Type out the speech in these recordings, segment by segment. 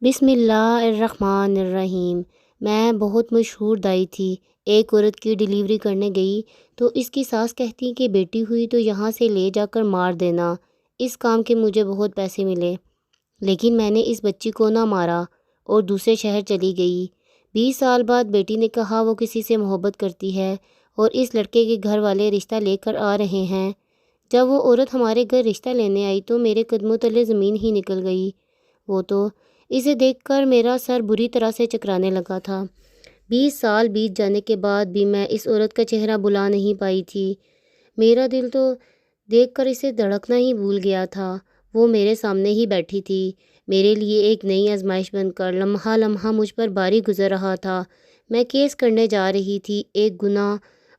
بسم اللہ الرحمن الرحیم۔ میں بہت مشہور دائی تھی۔ ایک عورت کی ڈیلیوری کرنے گئی تو اس کی ساس کہتی کہ بیٹی ہوئی تو یہاں سے لے جا کر مار دینا، اس کام کے مجھے بہت پیسے ملے۔ لیکن میں نے اس بچی کو نہ مارا اور دوسرے شہر چلی گئی۔ 20 سال بعد بیٹی نے کہا وہ کسی سے محبت کرتی ہے اور اس لڑکے کے گھر والے رشتہ لے کر آ رہے ہیں۔ جب وہ عورت ہمارے گھر رشتہ لینے آئی تو میرے قدموں تلے زمین ہی نکل گئی۔ وہ تو اسے دیکھ کر میرا سر بری طرح سے چکرانے لگا تھا۔ 20 سال بیت جانے کے بعد بھی میں اس عورت کا چہرہ بھلا نہیں پائی تھی۔ میرا دل تو دیکھ کر اسے دھڑکنا ہی بھول گیا تھا۔ وہ میرے سامنے ہی بیٹھی تھی، میرے لیے ایک نئی آزمائش بن کر۔ لمحہ لمحہ مجھ پر باری گزر رہا تھا۔ میں کیس کرنے جا رہی تھی، ایک گناہ۔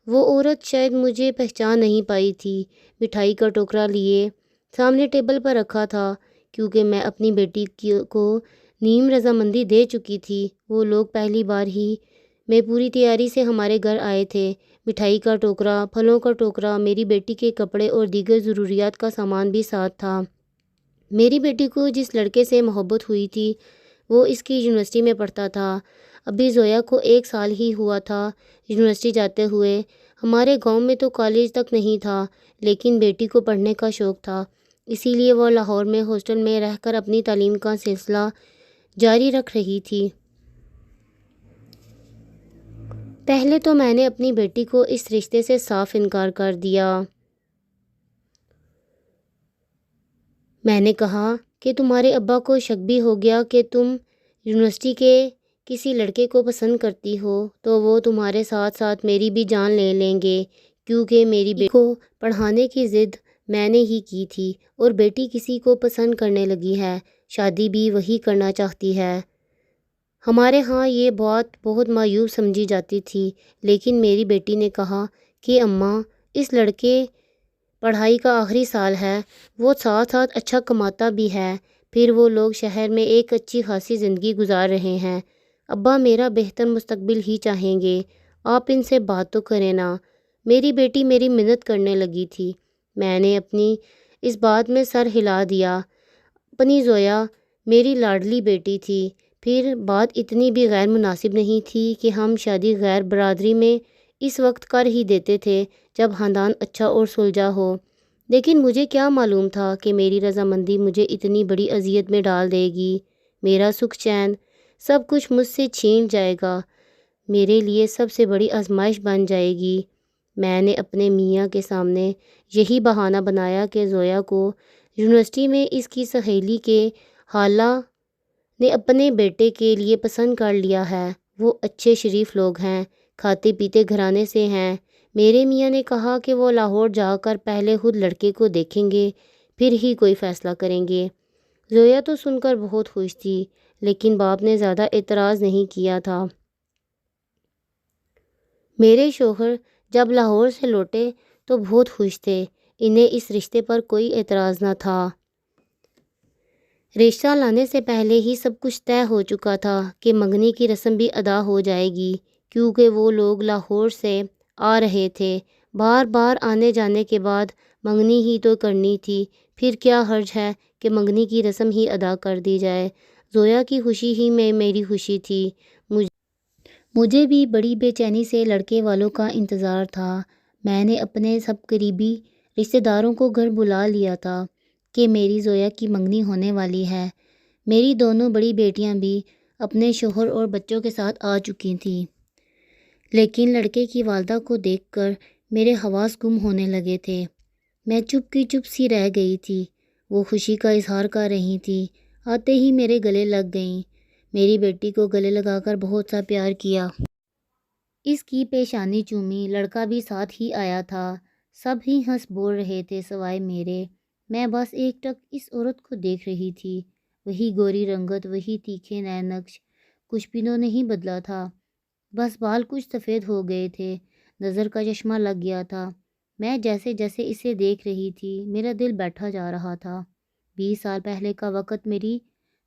وہ عورت شاید مجھے پہچان نہیں پائی تھی۔ مٹھائی کا ٹوکرا لیے سامنے ٹیبل پر رکھا تھا، کیونکہ میں اپنی بیٹی کو نیم رضامندی دے چکی تھی۔ وہ لوگ پہلی بار ہی میں پوری تیاری سے ہمارے گھر آئے تھے۔ مٹھائی کا ٹوکرا، پھلوں کا ٹوکرا، میری بیٹی کے کپڑے اور دیگر ضروریات کا سامان بھی ساتھ تھا۔ میری بیٹی کو جس لڑکے سے محبت ہوئی تھی وہ اس کی یونیورسٹی میں پڑھتا تھا۔ ابھی زویا کو 1 سال ہی ہوا تھا یونیورسٹی جاتے ہوئے۔ ہمارے گاؤں میں تو کالج تک نہیں تھا، لیکن بیٹی کو پڑھنے کا شوق تھا، اسی لیے وہ لاہور میں ہاسٹل میں رہ کر اپنی تعلیم کا سلسلہ جاری رکھ رہی تھی۔ پہلے تو میں نے اپنی بیٹی کو اس رشتے سے صاف انکار کر دیا۔ میں نے کہا کہ تمہارے ابا کو شک بھی ہو گیا کہ تم یونیورسٹی کے کسی لڑکے کو پسند کرتی ہو تو وہ تمہارے ساتھ ساتھ میری بھی جان لے لیں گے، کیونکہ میری بیٹی کو پڑھانے کی ضد میں نے ہی کی تھی اور بیٹی کسی کو پسند کرنے لگی ہے، شادی بھی وہی کرنا چاہتی ہے۔ ہمارے ہاں یہ بات بہت معیوب سمجھی جاتی تھی، لیکن میری بیٹی نے کہا کہ اماں، اس لڑکے پڑھائی کا آخری سال ہے، وہ ساتھ ساتھ اچھا کماتا بھی ہے، پھر وہ لوگ شہر میں ایک اچھی خاصی زندگی گزار رہے ہیں، ابا میرا بہتر مستقبل ہی چاہیں گے، آپ ان سے بات تو کریں نا۔ میری بیٹی میری منت کرنے لگی تھی۔ میں نے اپنی اس بات میں سر ہلا دیا۔ اپنی زویا میری لاڈلی بیٹی تھی، پھر بات اتنی بھی غیر مناسب نہیں تھی کہ ہم شادی غیر برادری میں اس وقت کر ہی دیتے تھے جب خاندان اچھا اور سلجھا ہو، لیکن مجھے کیا معلوم تھا کہ میری رضامندی مجھے اتنی بڑی اذیت میں ڈال دے گی۔ میرا سکھ چین سب کچھ مجھ سے چھین جائے گا، میرے لیے سب سے بڑی آزمائش بن جائے گی۔ میں نے اپنے میاں کے سامنے یہی بہانہ بنایا کہ زویا کو یونیورسٹی میں اس کی سہیلی کے خالہ نے اپنے بیٹے کے لیے پسند کر لیا ہے، وہ اچھے شریف لوگ ہیں، کھاتے پیتے گھرانے سے ہیں۔ میرے میاں نے کہا کہ وہ لاہور جا کر پہلے خود لڑکے کو دیکھیں گے، پھر ہی کوئی فیصلہ کریں گے۔ زویا تو سن کر بہت خوش تھی، لیکن باپ نے زیادہ اعتراض نہیں کیا تھا۔ میرے شوہر جب لاہور سے لوٹے تو بہت خوش تھے، انہیں اس رشتے پر کوئی اعتراض نہ تھا۔ رشتہ لانے سے پہلے ہی سب کچھ طے ہو چکا تھا کہ منگنی کی رسم بھی ادا ہو جائے گی، کیونکہ وہ لوگ لاہور سے آ رہے تھے۔ بار بار آنے جانے کے بعد منگنی ہی تو کرنی تھی، پھر کیا حرج ہے کہ منگنی کی رسم ہی ادا کر دی جائے۔ زویا کی خوشی ہی میں میری خوشی تھی۔ مجھے بھی بڑی بے چینی سے لڑکے والوں کا انتظار تھا۔ میں نے اپنے سب قریبی رشتہ داروں کو گھر بلا لیا تھا کہ میری زویا کی منگنی ہونے والی ہے۔ میری دونوں بڑی بیٹیاں بھی اپنے شوہر اور بچوں کے ساتھ آ چکی تھیں، لیکن لڑکے کی والدہ کو دیکھ کر میرے حواس گم ہونے لگے تھے۔ میں چپ کی چپ سی رہ گئی تھی۔ وہ خوشی کا اظہار کر رہی تھی، آتے ہی میرے گلے لگ گئیں۔ میری بیٹی کو گلے لگا کر بہت سا پیار کیا، اس کی پیشانی چومی، لڑکا بھی ساتھ ہی آیا تھا۔ سب ہی ہنس بول رہے تھے سوائے میرے۔ میں بس ایک ٹک اس عورت کو دیکھ رہی تھی، وہی گوری رنگت، وہی تیکھے نئے نقش، کچھ بھی تو نہیں بدلا تھا، بس بال کچھ سفید ہو گئے تھے، نظر کا چشمہ لگ گیا تھا۔ میں جیسے جیسے اسے دیکھ رہی تھی میرا دل بیٹھا جا رہا تھا۔ 20 سال پہلے کا وقت میری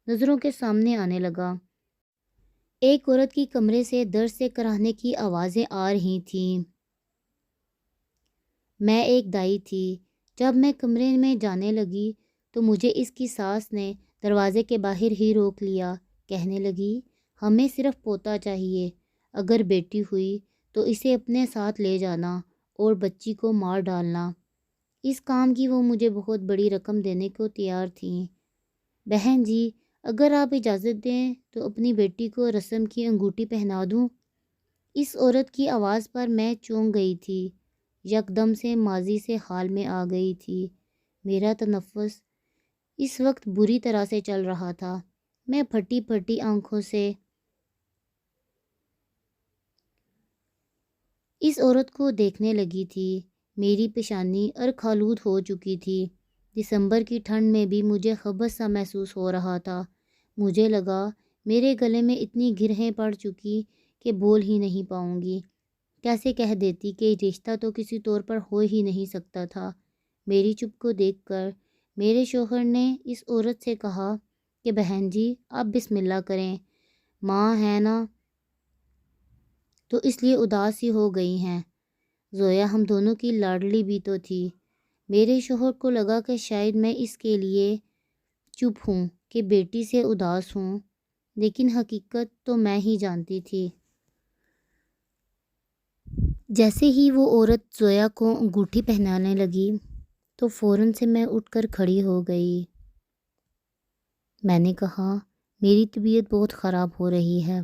نظروں کے سامنے آنے لگا۔ ایک عورت کی کمرے سے درد سے کراہنے کی آوازیں آ رہی تھیں۔ میں ایک دائی تھی۔ جب میں کمرے میں جانے لگی تو مجھے اس کی ساس نے دروازے کے باہر ہی روک لیا کہنے لگی، ہمیں صرف پوتا چاہیے، اگر بیٹی ہوئی تو اسے اپنے ساتھ لے جانا اور بچی کو مار ڈالنا۔ اس کام کی وہ مجھے بہت بڑی رقم دینے کو تیار تھیں۔ بہن جی، اگر آپ اجازت دیں تو اپنی بیٹی کو رسم کی انگوٹھی پہنا دوں۔ اس عورت کی آواز پر میں چونک گئی تھی، یکدم سے ماضی سے حال میں آ گئی تھی۔ میرا تنفس اس وقت بری طرح سے چل رہا تھا۔ میں پھٹی پھٹی آنکھوں سے اس عورت کو دیکھنے لگی تھی۔ میری پیشانی ارکھالود ہو چکی تھی۔ دسمبر کی ٹھنڈ میں بھی مجھے خبث سا محسوس ہو رہا تھا۔ مجھے لگا میرے گلے میں اتنی گرہیں پڑ چکی کہ بول ہی نہیں پاؤں گی۔ کیسے کہہ دیتی کہ رشتہ تو کسی طور پر ہو ہی نہیں سکتا تھا۔ میری چپ کو دیکھ کر میرے شوہر نے اس عورت سے کہا کہ بہن جی آپ بسم اللہ کریں، ماں ہے نا تو اس لیے اداس ہی ہو گئی ہیں۔ زویا ہم دونوں کی لاڈلی بھی تو تھی۔ میرے شوہر کو لگا کہ شاید میں اس کے لیے چپ ہوں کہ بیٹی سے اداس ہوں، لیکن حقیقت تو میں ہی جانتی تھی۔ جیسے ہی وہ عورت زویا کو انگوٹھی پہنانے لگی تو فوراً سے میں اٹھ کر کھڑی ہو گئی۔ میں نے کہا، میری طبیعت بہت خراب ہو رہی ہے۔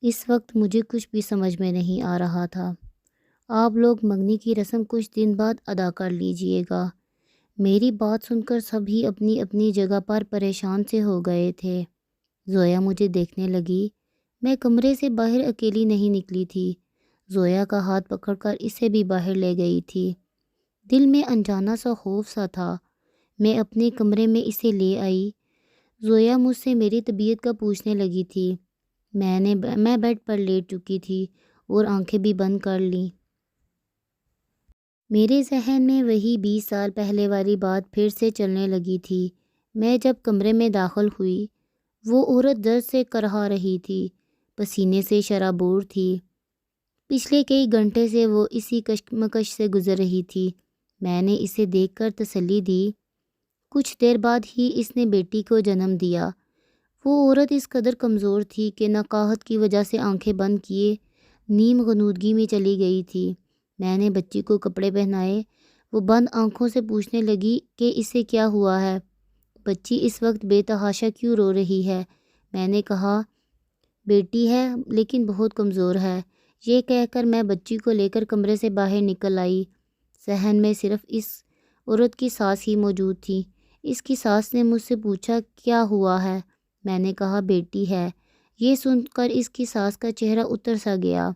اس وقت مجھے کچھ بھی سمجھ میں نہیں آ رہا تھا۔ آپ لوگ منگنی کی رسم کچھ دن بعد ادا کر لیجئے گا۔ میری بات سن کر سبھی اپنی اپنی جگہ پر پریشان سے ہو گئے تھے۔ زویا مجھے دیکھنے لگی۔ میں کمرے سے باہر اکیلی نہیں نکلی تھی۔ زویا کا ہاتھ پکڑ کر اسے بھی باہر لے گئی تھی۔ دل میں انجانا سا خوف سا تھا۔ میں اپنے کمرے میں اسے لے آئی۔ زویا مجھ سے میری طبیعت کا پوچھنے لگی تھی۔ میں بیڈ پر لیٹ چکی تھی اور آنکھیں بھی بند کر لیں۔ میرے ذہن میں وہی 20 سال پہلے والی بات پھر سے چلنے لگی تھی۔ میں جب کمرے میں داخل ہوئی، وہ عورت درد سے کرہا رہی تھی، پسینے سے شرابور تھی۔ پچھلے کئی گھنٹے سے وہ اسی کشمکش سے گزر رہی تھی۔ میں نے اسے دیکھ کر تسلی دی۔ کچھ دیر بعد ہی اس نے بیٹی کو جنم دیا۔ وہ عورت اس قدر کمزور تھی کہ نقاہت کی وجہ سے آنکھیں بند کیے نیم غنودگی میں چلی گئی تھی۔ میں نے بچی کو کپڑے پہنائے۔ وہ بند آنکھوں سے پوچھنے لگی کہ اسے کیا ہوا ہے؟ بچی اس وقت بے تحاشا کیوں رو رہی ہے؟ میں نے کہا، بیٹی ہے لیکن بہت کمزور ہے۔ یہ کہہ کر میں بچی کو لے کر کمرے سے باہر نکل آئی۔ صحن میں صرف اس عورت کی ساس ہی موجود تھی۔ اس کی ساس نے مجھ سے پوچھا، کیا ہوا ہے؟ میں نے کہا، بیٹی ہے۔ یہ سن کر اس کی ساس کا چہرہ اتر سا گیا۔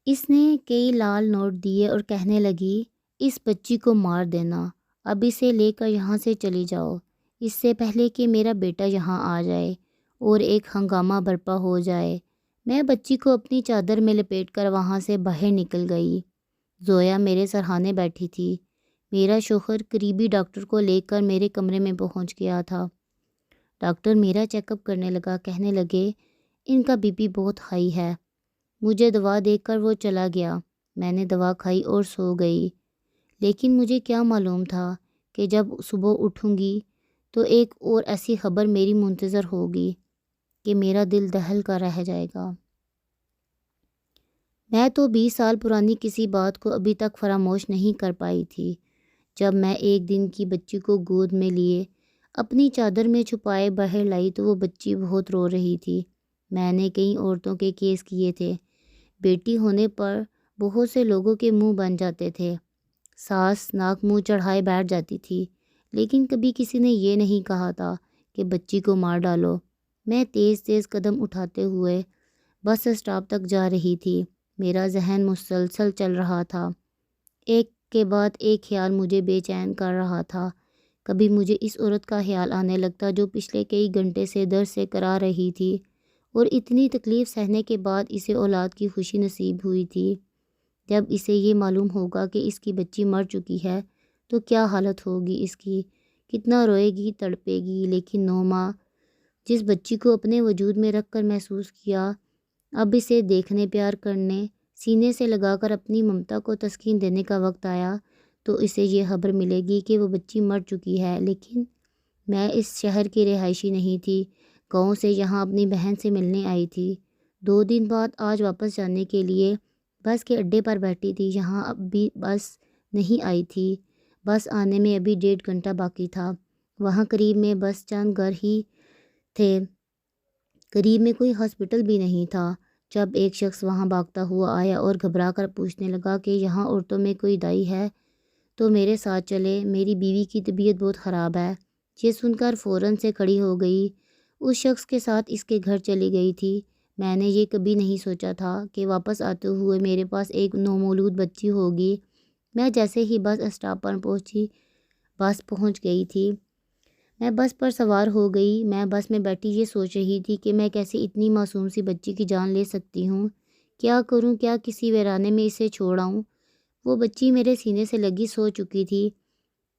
اس نے کئی لال نوٹ دیے اور کہنے لگی، اس بچی کو مار دینا، اب اسے لے کر یہاں سے چلی جاؤ، اس سے پہلے کہ میرا بیٹا یہاں آ جائے اور ایک ہنگامہ برپا ہو جائے۔ میں بچی کو اپنی چادر میں لپیٹ کر وہاں سے باہر نکل گئی۔ زویا میرے سرہانے بیٹھی تھی۔ میرا شوہر قریبی ڈاکٹر کو لے کر میرے کمرے میں پہنچ گیا تھا۔ ڈاکٹر میرا چیک اپ کرنے لگا۔ کہنے لگے، ان کا بی پی بہت ہائی ہے۔ مجھے دوا دے کر وہ چلا گیا۔ میں نے دوا کھائی اور سو گئی۔ لیکن مجھے کیا معلوم تھا کہ جب صبح اٹھوں گی تو ایک اور ایسی خبر میری منتظر ہوگی کہ میرا دل دہل کر رہ جائے گا۔ میں تو 20 سال پرانی کسی بات کو ابھی تک فراموش نہیں کر پائی تھی۔ جب میں ایک دن کی بچی کو گود میں لیے اپنی چادر میں چھپائے باہر لائی تو وہ بچی بہت رو رہی تھی۔ میں نے کئی عورتوں کے کیس کیے تھے۔ بیٹی ہونے پر بہت سے لوگوں کے منہ بن جاتے تھے۔ ساس ناک منہ چڑھائے بیٹھ جاتی تھی، لیکن کبھی کسی نے یہ نہیں کہا تھا کہ بچی کو مار ڈالو۔ میں تیز تیز قدم اٹھاتے ہوئے بس اسٹاپ تک جا رہی تھی۔ میرا ذہن مسلسل چل رہا تھا۔ ایک کے بعد ایک خیال مجھے بے چین کر رہا تھا۔ کبھی مجھے اس عورت کا خیال آنے لگتا جو پچھلے کئی گھنٹے سے درد سے کرا رہی تھی اور اتنی تکلیف سہنے کے بعد اسے اولاد کی خوشی نصیب ہوئی تھی۔ جب اسے یہ معلوم ہوگا کہ اس کی بچی مر چکی ہے تو کیا حالت ہوگی اس کی، کتنا روئے گی، تڑپے گی۔ لیکن 9 ماہ جس بچی کو اپنے وجود میں رکھ کر محسوس کیا، اب اسے دیکھنے، پیار کرنے، سینے سے لگا کر اپنی ممتا کو تسکین دینے کا وقت آیا تو اسے یہ خبر ملے گی کہ وہ بچی مر چکی ہے۔ لیکن میں اس شہر کی رہائشی نہیں تھی گاؤں سے یہاں اپنی بہن سے ملنے آئی تھی۔ 2 دن بعد آج واپس جانے کے لیے بس کے اڈے پر بیٹھی تھی۔ یہاں اب بھی بس نہیں آئی تھی۔ بس آنے میں ابھی 1.5 گھنٹہ باقی تھا۔ وہاں قریب میں بس چند گھر ہی تھے، قریب میں کوئی ہاسپٹل بھی نہیں تھا۔ جب ایک شخص وہاں بھاگتا ہوا آیا اور گھبرا کر پوچھنے لگا کہ یہاں عورتوں میں کوئی دائی ہے تو میرے ساتھ چلے، میری بیوی کی طبیعت بہت خراب ہے۔ یہ سن کر فوراً سے کھڑی ہو گئی، اس شخص کے ساتھ اس کے گھر چلی گئی تھی۔ میں نے یہ کبھی نہیں سوچا تھا کہ واپس آتے ہوئے میرے پاس ایک نومولود بچی ہوگی۔ میں جیسے ہی بس اسٹاپ پر پہنچی، بس پہنچ گئی تھی۔ میں بس پر سوار ہو گئی۔ میں بس میں بیٹھی یہ سوچ رہی تھی کہ میں کیسے اتنی معصوم سی بچی کی جان لے سکتی ہوں۔ کیا کروں؟ کیا کسی ویرانے میں اسے چھوڑ آؤں؟ وہ بچی میرے سینے سے لگی سو چکی تھی۔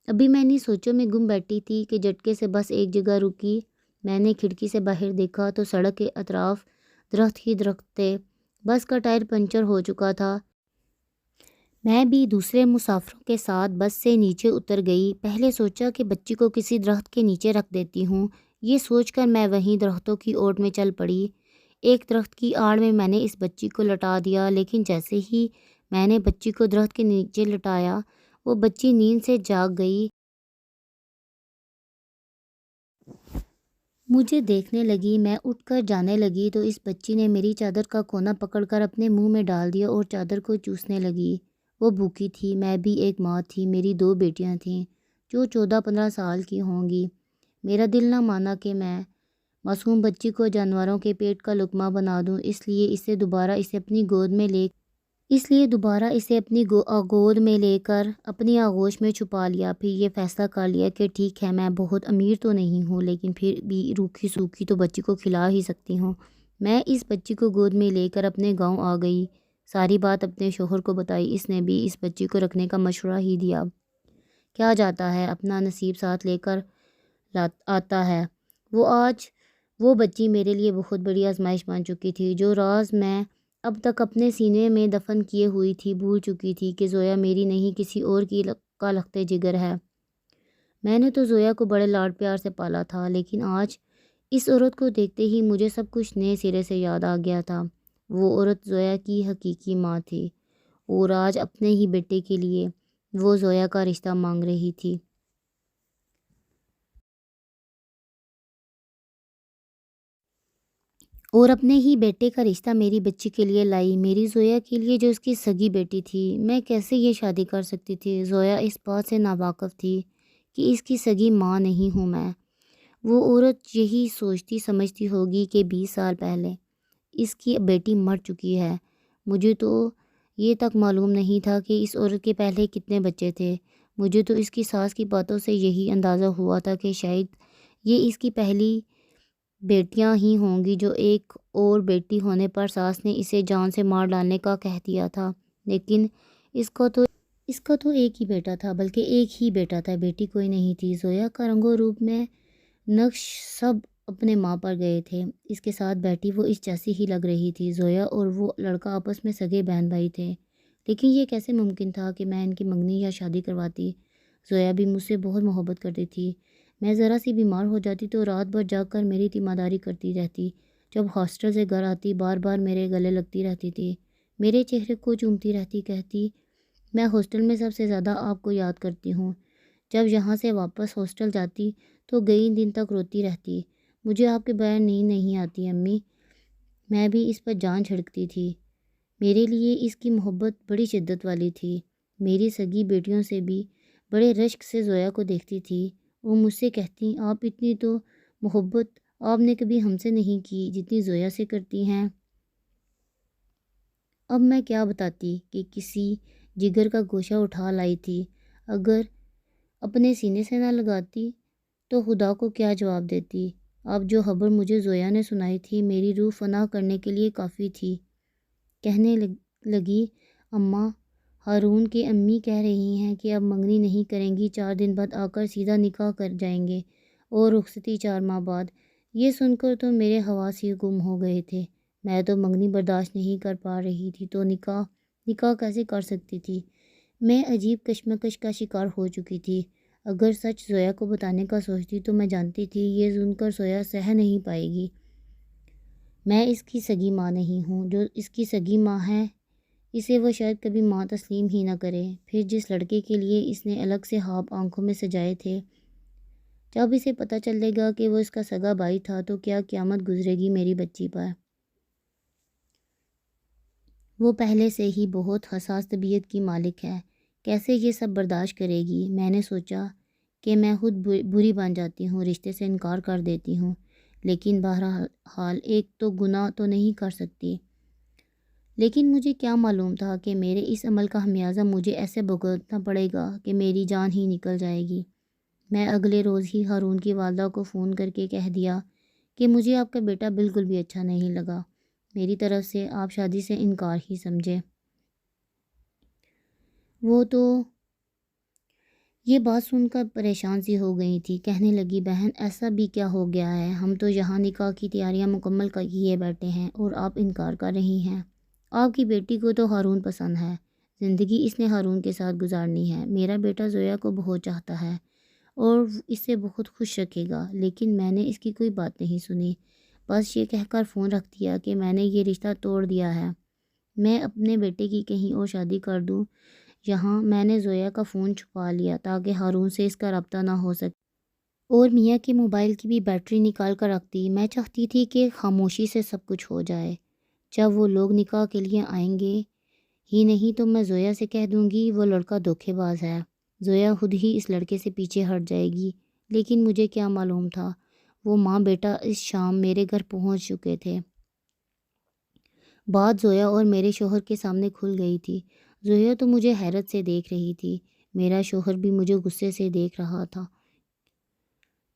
ابھی میں انہیں سوچوں میں گم بیٹھی تھی کہ جھٹکے سے بس ایک جگہ رکی۔ میں نے کھڑکی سے باہر دیکھا تو سڑک کے اطراف درخت ہی درخت تھے۔ بس کا ٹائر پنچر ہو چکا تھا۔ میں بھی دوسرے مسافروں کے ساتھ بس سے نیچے اتر گئی۔ پہلے سوچا کہ بچی کو کسی درخت کے نیچے رکھ دیتی ہوں۔ یہ سوچ کر میں وہیں درختوں کی اوٹ میں چل پڑی۔ ایک درخت کی آڑ میں نے اس بچی کو لٹا دیا، لیکن جیسے ہی میں نے بچی کو درخت کے نیچے لٹایا، وہ بچی نیند سے جاگ گئی، مجھے دیکھنے لگی۔ میں اٹھ کر جانے لگی تو اس بچی نے میری چادر کا کونا پکڑ کر اپنے منہ میں ڈال دیا اور چادر کو چوسنے لگی۔ وہ بھوکی تھی، میں بھی ایک ماں تھی، میری 2 بیٹیاں تھیں جو 14-15 سال کی ہوں گی۔ میرا دل نہ مانا کہ میں معصوم بچی کو جانوروں کے پیٹ کا لقمہ بنا دوں، اس لیے دوبارہ اسے اپنی گود میں لے کر اپنی آغوش میں چھپا لیا۔ پھر یہ فیصلہ کر لیا کہ ٹھیک ہے، میں بہت امیر تو نہیں ہوں، لیکن پھر بھی روکھی سوکھی تو بچی کو کھلا ہی سکتی ہوں۔ میں اس بچی کو گود میں لے کر اپنے گاؤں آ گئی، ساری بات اپنے شوہر کو بتائی۔ اس نے بھی اس بچی کو رکھنے کا مشورہ ہی دیا۔ کیا جاتا ہے، اپنا نصیب ساتھ لے کر آتا ہے۔ وہ بچی میرے لیے بہت بڑی آزمائش بن چکی تھی۔ جو راز میں اب تک اپنے سینے میں دفن کیے ہوئی تھی، بھول چکی تھی کہ زویا میری نہیں، کسی اور کی کا لخت جگر ہے۔ میں نے تو زویا کو بڑے لاڈ پیار سے پالا تھا، لیکن آج اس عورت کو دیکھتے ہی مجھے سب کچھ نئے سرے سے یاد آ گیا تھا۔ وہ عورت زویا کی حقیقی ماں تھی، اور آج اپنے ہی بیٹے کے لیے وہ زویا کا رشتہ مانگ رہی تھی۔ اور اپنے ہی بیٹے کا رشتہ میری بچی کے لیے لائی، میری زویا کے لیے جو اس کی سگی بیٹی تھی۔ میں کیسے یہ شادی کر سکتی تھی؟ زویا اس بات سے ناواقف تھی کہ اس کی سگی ماں نہیں ہوں میں۔ وہ عورت یہی سوچتی سمجھتی ہوگی کہ 20 سال پہلے اس کی بیٹی مر چکی ہے۔ مجھے تو یہ تک معلوم نہیں تھا کہ اس عورت کے پہلے کتنے بچے تھے۔ مجھے تو اس کی ساس کی باتوں سے یہی اندازہ ہوا تھا کہ شاید یہ اس کی پہلی بیٹیاں ہی ہوں گی، جو ایک اور بیٹی ہونے پر ساس نے اسے جان سے مار ڈالنے کا کہہ دیا تھا۔ لیکن اس کا تو ایک ہی بیٹا تھا، بلکہ ایک ہی بیٹا تھا، بیٹی کوئی نہیں تھی۔ زویا کا رنگ و روپ میں نقش سب اپنے ماں پر گئے تھے۔ اس کے ساتھ بیٹی وہ اس جیسی ہی لگ رہی تھی۔ زویا اور وہ لڑکا آپس میں سگے بہن بھائی تھے، لیکن یہ کیسے ممکن تھا کہ میں ان کی منگنی یا شادی کرواتی؟ زویا بھی مجھ سے بہت محبت کرتی تھی۔ میں ذرا سی بیمار ہو جاتی تو رات بھر جاگ کر میری تیمارداری کرتی رہتی۔ جب ہاسٹل سے گھر آتی بار بار میرے گلے لگتی رہتی تھی، میرے چہرے کو چومتی رہتی، کہتی میں ہاسٹل میں سب سے زیادہ آپ کو یاد کرتی ہوں۔ جب یہاں سے واپس ہاسٹل جاتی تو کئی دن تک روتی رہتی، مجھے آپ کے بغیر نیند نہیں آتی امی۔ میں بھی اس پر جان چھڑکتی تھی۔ میرے لیے اس کی محبت بڑی شدت والی تھی۔ میری سگی بیٹیوں سے بھی بڑے رشک سے زویا کو دیکھتی تھی۔ وہ مجھ سے کہتی آپ اتنی تو محبت آپ نے کبھی ہم سے نہیں کی جتنی زویا سے کرتی ہیں۔ اب میں کیا بتاتی کہ کسی جگر کا گوشہ اٹھا لائی تھی، اگر اپنے سینے سے نہ لگاتی تو خدا کو کیا جواب دیتی؟ اب جو خبر مجھے زویا نے سنائی تھی میری روح فنا کرنے کے لیے کافی تھی۔ کہنے لگی اماں، ہارون کی امی کہہ رہی ہیں کہ اب منگنی نہیں کریں گی، 4 دن بعد آ کر سیدھا نکاح کر جائیں گے، اور رخصتی 4 ماہ بعد۔ یہ سن کر تو میرے حواس ہی گم ہو گئے تھے۔ میں تو منگنی برداشت نہیں کر پا رہی تھی تو نکاح کیسے کر سکتی تھی؟ میں عجیب کشمکش کا شکار ہو چکی تھی۔ اگر سچ زویا کو بتانے کا سوچتی تو میں جانتی تھی یہ سن کر زویا سہ نہیں پائے گی۔ میں اس کی سگی ماں نہیں ہوں، جو اس کی سگی ماں ہے اسے وہ شاید کبھی ماں تسلیم ہی نہ کرے۔ پھر جس لڑکے کے لیے اس نے الگ سے خواب آنکھوں میں سجائے تھے، جب اسے پتہ چلے گا کہ وہ اس کا سگا بھائی تھا تو کیا قیامت گزرے گی میری بچی پر۔ وہ پہلے سے ہی بہت حساس طبیعت کی مالک ہے، کیسے یہ سب برداشت کرے گی؟ میں نے سوچا کہ میں خود بری بن جاتی ہوں، رشتے سے انکار کر دیتی ہوں، لیکن بہرحال ایک تو گناہ تو نہیں کر سکتی۔ لیکن مجھے کیا معلوم تھا کہ میرے اس عمل کا خمیازہ مجھے ایسے بھگتنا پڑے گا کہ میری جان ہی نکل جائے گی۔ میں اگلے روز ہی ہارون کی والدہ کو فون کر کے کہہ دیا کہ مجھے آپ کا بیٹا بالکل بھی اچھا نہیں لگا، میری طرف سے آپ شادی سے انکار ہی سمجھے۔ وہ تو یہ بات سن کر پریشان سی ہو گئی تھی، کہنے لگی بہن ایسا بھی کیا ہو گیا ہے؟ ہم تو یہاں نکاح کی تیاریاں مکمل کیے بیٹھے ہیں اور آپ انکار کر رہی ہیں۔ آپ کی بیٹی کو تو ہارون پسند ہے، زندگی اس نے ہارون کے ساتھ گزارنی ہے، میرا بیٹا زویا کو بہت چاہتا ہے اور اس سے بہت خوش رکھے گا، لیکن میں نے اس کی کوئی بات نہیں سنی، بس یہ کہہ کر فون رکھ دیا کہ میں نے یہ رشتہ توڑ دیا ہے، میں اپنے بیٹے کی کہیں اور شادی کر دوں۔ یہاں میں نے زویا کا فون چھپا لیا تاکہ ہارون سے اس کا رابطہ نہ ہو سکے، اور میاں کے موبائل کی بھی بیٹری نکال کر رکھ دی۔ میں چاہتی تھی کہ خاموشی سے سب کچھ ہو جائے، جب وہ لوگ نکاح کے لیے آئیں گے ہی نہیں تو میں زویا سے کہہ دوں گی وہ لڑکا دھوکے باز ہے، زویا خود ہی اس لڑکے سے پیچھے ہٹ جائے گی۔ لیکن مجھے کیا معلوم تھا وہ ماں بیٹا اس شام میرے گھر پہنچ چکے تھے۔ بات زویا اور میرے شوہر کے سامنے کھل گئی تھی۔ زویا تو مجھے حیرت سے دیکھ رہی تھی، میرا شوہر بھی مجھے غصے سے دیکھ رہا تھا۔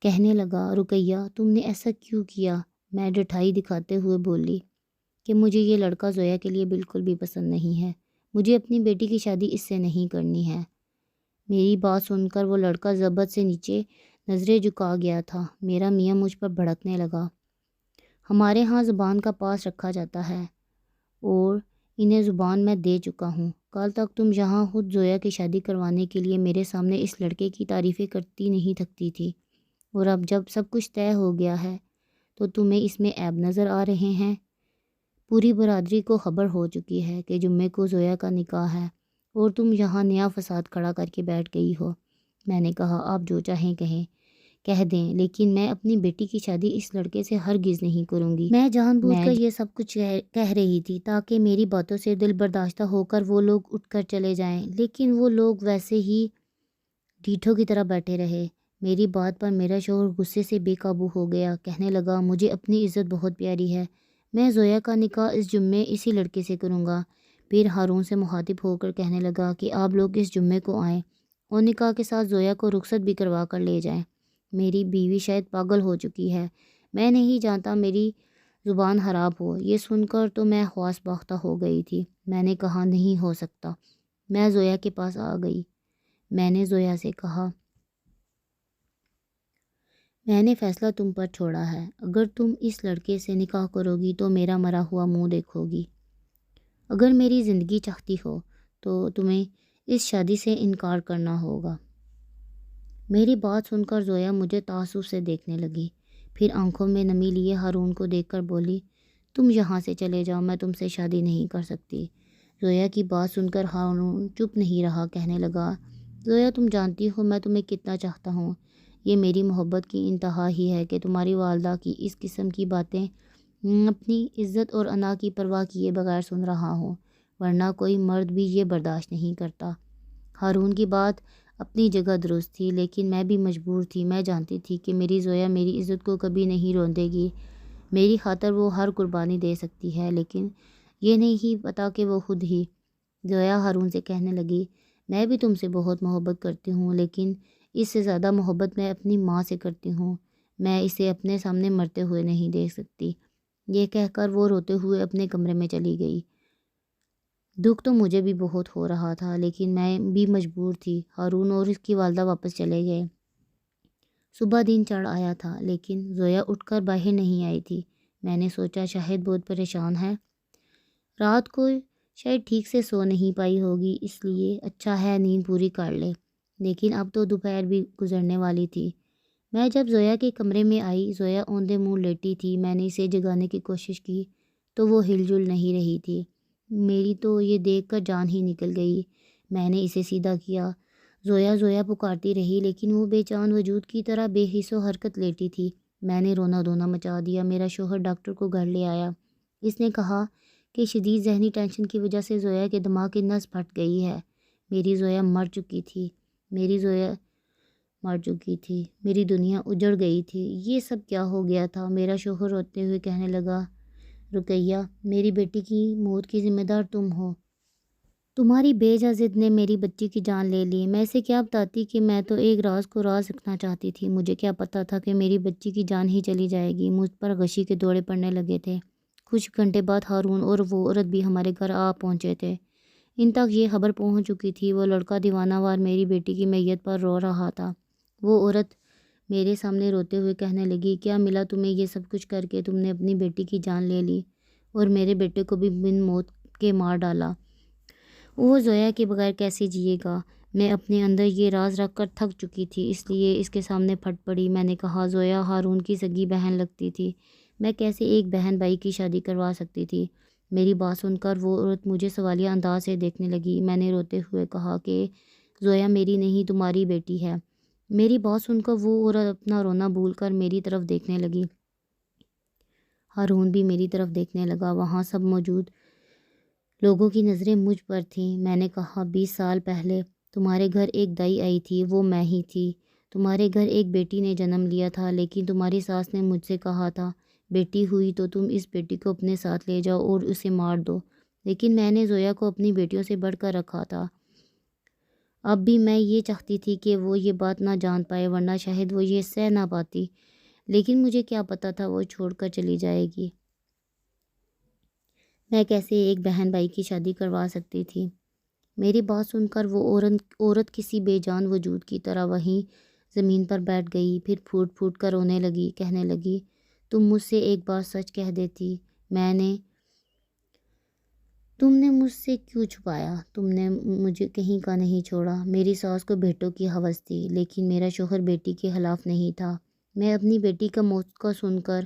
کہنے لگا رقیہ تم نے ایسا کیوں کیا؟ میں ڈٹھائی دکھاتے ہوئے بولی کہ مجھے یہ لڑکا زویا کے لیے بالکل بھی پسند نہیں ہے، مجھے اپنی بیٹی کی شادی اس سے نہیں کرنی ہے۔ میری بات سن کر وہ لڑکا ضبط سے نیچے نظریں جھکا گیا تھا۔ میرا میاں مجھ پر بھڑکنے لگا، ہمارے ہاں زبان کا پاس رکھا جاتا ہے اور انہیں زبان میں دے چکا ہوں، کل تک تم یہاں خود زویا کی شادی کروانے کے لیے میرے سامنے اس لڑکے کی تعریفیں کرتی نہیں تھکتی تھی، اور اب جب سب کچھ طے ہو گیا ہے تو تمہیں اس میں عیب نظر آ رہے ہیں۔ پوری برادری کو خبر ہو چکی ہے کہ جمعے کو زویا کا نکاح ہے اور تم یہاں نیا فساد کھڑا کر کے بیٹھ گئی ہو۔ میں نے کہا آپ جو چاہیں کہہ دیں، لیکن میں اپنی بیٹی کی شادی اس لڑکے سے ہرگز نہیں کروں گی۔ میں جان بوجھ کر یہ سب کچھ کہہ رہی تھی تاکہ میری باتوں سے دل برداشتہ ہو کر وہ لوگ اٹھ کر چلے جائیں، لیکن وہ لوگ ویسے ہی ڈھیٹھوں کی طرح بیٹھے رہے۔ میری بات پر میرا شوہر غصے سے بے قابو ہو گیا، کہنے لگا مجھے اپنی عزت بہت پیاری ہے، میں زویا کا نکاح اس جمعے اسی لڑکے سے کروں گا۔ پھر ہارون سے مخاطب ہو کر کہنے لگا کہ آپ لوگ اس جمعے کو آئیں اور نکاح کے ساتھ زویا کو رخصت بھی کروا کر لے جائیں۔ میری بیوی شاید پاگل ہو چکی ہے، میں نہیں جانتا میری زبان خراب ہو۔ یہ سن کر تو میں حواس باختہ ہو گئی تھی۔ میں نے کہا نہیں ہو سکتا۔ میں زویا کے پاس آ گئی، میں نے زویا سے کہا میں نے فیصلہ تم پر چھوڑا ہے، اگر تم اس لڑکے سے نکاح کرو گی تو میرا مرا ہوا منہ دیکھو گی، اگر میری زندگی چاہتی ہو تو تمہیں اس شادی سے انکار کرنا ہوگا۔ میری بات سن کر زویا مجھے تعصب سے دیکھنے لگی، پھر آنکھوں میں نمی لیے ہارون کو دیکھ کر بولی تم یہاں سے چلے جاؤ، میں تم سے شادی نہیں کر سکتی۔ زویا کی بات سن کر ہارون چپ نہیں رہا، کہنے لگا زویا تم جانتی ہو میں تمہیں کتنا چاہتا ہوں، یہ میری محبت کی انتہا ہی ہے کہ تمہاری والدہ کی اس قسم کی باتیں اپنی عزت اور انا کی پرواہ کیے بغیر سن رہا ہوں، ورنہ کوئی مرد بھی یہ برداشت نہیں کرتا۔ ہارون کی بات اپنی جگہ درست تھی، لیکن میں بھی مجبور تھی۔ میں جانتی تھی کہ میری زویا میری عزت کو کبھی نہیں روندے گی، میری خاطر وہ ہر قربانی دے سکتی ہے، لیکن یہ نہیں پتا کہ وہ خود ہی۔ زویا ہارون سے کہنے لگی میں بھی تم سے بہت محبت کرتی ہوں، لیکن اس سے زیادہ محبت میں اپنی ماں سے کرتی ہوں، میں اسے اپنے سامنے مرتے ہوئے نہیں دیکھ سکتی۔ یہ کہہ کر وہ روتے ہوئے اپنے کمرے میں چلی گئی۔ دکھ تو مجھے بھی بہت ہو رہا تھا، لیکن میں بھی مجبور تھی۔ ہارون اور اس کی والدہ واپس چلے گئے۔ صبح دن چڑھ آیا تھا، لیکن زویا اٹھ کر باہر نہیں آئی تھی۔ میں نے سوچا شاید بہت پریشان ہے، رات کو شاید ٹھیک سے سو نہیں پائی ہوگی، اس لیے اچھا ہے نیند پوری کر لے۔ لیکن اب تو دوپہر بھی گزرنے والی تھی۔ میں جب زویا کے کمرے میں آئی، زویا اوندھے منہ لیٹی تھی۔ میں نے اسے جگانے کی کوشش کی تو وہ ہل جل نہیں رہی تھی۔ میری تو یہ دیکھ کر جان ہی نکل گئی۔ میں نے اسے سیدھا کیا۔ زویا زویا پکارتی رہی، لیکن وہ بے جان وجود کی طرح بے حس و حرکت لیٹی تھی۔ میں نے رونا دھونا مچا دیا۔ میرا شوہر ڈاکٹر کو گھر لے آیا۔ اس نے کہا کہ شدید ذہنی ٹینشن کی وجہ سے زویا کے دماغ کی نس پھٹ گئی ہے۔ میری زویا مر چکی تھی۔ میری زویا مر چکی تھی۔ میری دنیا اجڑ گئی تھی۔ یہ سب کیا ہو گیا تھا؟ میرا شوہر روتے ہوئے کہنے لگا، رقیہ، میری بیٹی کی موت کی ذمہ دار تم ہو۔ تمہاری بے جا ضد نے میری بچی کی جان لے لی۔ میں اسے کیا بتاتی کہ میں تو ایک راز کو راز رکھنا چاہتی تھی۔ مجھے کیا پتا تھا کہ میری بچی کی جان ہی چلی جائے گی۔ مجھ پر غشی کے دورے پڑنے لگے تھے۔ کچھ گھنٹے بعد ہارون اور وہ عورت بھی ہمارے گھر آ پہنچے تھے۔ ان تک یہ خبر پہنچ چکی تھی۔ وہ لڑکا دیوانہ وار میری بیٹی کی میت پر رو رہا تھا۔ وہ عورت میرے سامنے روتے ہوئے کہنے لگی، کیا ملا تمہیں یہ سب کچھ کر کے؟ تم نے اپنی بیٹی کی جان لے لی اور میرے بیٹے کو بھی بن موت کے مار ڈالا۔ وہ زویا کے بغیر کیسے جیے گا؟ میں اپنے اندر یہ راز رکھ کر تھک چکی تھی، اس لیے اس کے سامنے پھٹ پڑی۔ میں نے کہا، زویا ہارون کی سگی بہن لگتی تھی۔ میں کیسے ایک بہن بھائی کی شادی کروا سکتی تھی؟ میری بات سن کر وہ عورت مجھے سوالیہ انداز سے دیکھنے لگی۔ میں نے روتے ہوئے کہا کہ زویا میری نہیں، تمہاری بیٹی ہے۔ میری بات سن کر وہ عورت اپنا رونا بھول کر میری طرف دیکھنے لگی۔ ہارون بھی میری طرف دیکھنے لگا۔ وہاں سب موجود لوگوں کی نظریں مجھ پر تھیں۔ میں نے کہا، 20 سال پہلے تمہارے گھر ایک دائی آئی تھی، وہ میں ہی تھی۔ تمہارے گھر ایک بیٹی نے جنم لیا تھا، لیکن تمہاری ساس نے مجھ سے کہا تھا، بیٹی ہوئی تو تم اس بیٹی کو اپنے ساتھ لے جاؤ اور اسے مار دو۔ لیکن میں نے زویا کو اپنی بیٹیوں سے بڑھ کر رکھا تھا۔ اب بھی میں یہ چاہتی تھی کہ وہ یہ بات نہ جان پائے، ورنہ شاید وہ یہ سہ نہ پاتی۔ لیکن مجھے کیا پتا تھا وہ چھوڑ کر چلی جائے گی۔ میں کیسے ایک بہن بھائی کی شادی کروا سکتی تھی؟ میری بات سن کر وہ عورت کسی بے جان وجود کی طرح وہیں زمین پر بیٹھ گئی، پھر پھوٹ پھوٹ کر رونے لگی، کہنے لگی، تم مجھ سے ایک بار سچ کہہ دیتی۔ تم نے مجھ سے کیوں چھپایا؟ تم نے مجھے کہیں کا نہیں چھوڑا۔ میری ساس کو بیٹوں کی ہوس تھی، لیکن میرا شوہر بیٹی کے خلاف نہیں تھا۔ میں اپنی بیٹی کا موت کا سن کر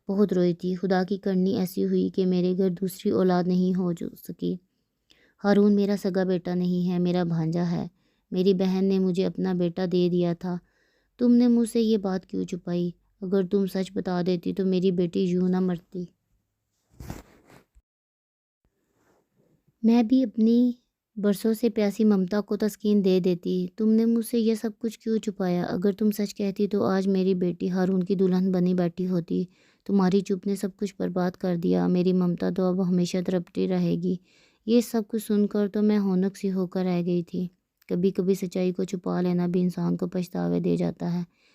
بہت روئی تھی۔ خدا کی کرنی ایسی ہوئی کہ میرے گھر دوسری اولاد نہیں ہو سکی۔ ہارون میرا سگا بیٹا نہیں ہے، میرا بھانجا ہے۔ میری بہن نے مجھے اپنا بیٹا دے دیا تھا۔ تم نے مجھ سے یہ بات کیوں چھپائی؟ اگر تم سچ بتا دیتی تو میری بیٹی یوں نہ مرتی۔ میں بھی اپنی برسوں سے پیاسی ممتا کو تسکین دے دیتی۔ تم نے مجھ سے یہ سب کچھ کیوں چھپایا؟ اگر تم سچ کہتی تو آج میری بیٹی ہارون کی دلہن بنی بیٹھی ہوتی۔ تمہاری چپ نے سب کچھ برباد کر دیا۔ میری ممتا تو اب ہمیشہ تڑپتی رہے گی۔ یہ سب کچھ سن کر تو میں ہونک سی ہو کر رہ گئی تھی۔ کبھی کبھی سچائی کو چھپا لینا بھی انسان کو پچھتاوے دے جاتا ہے۔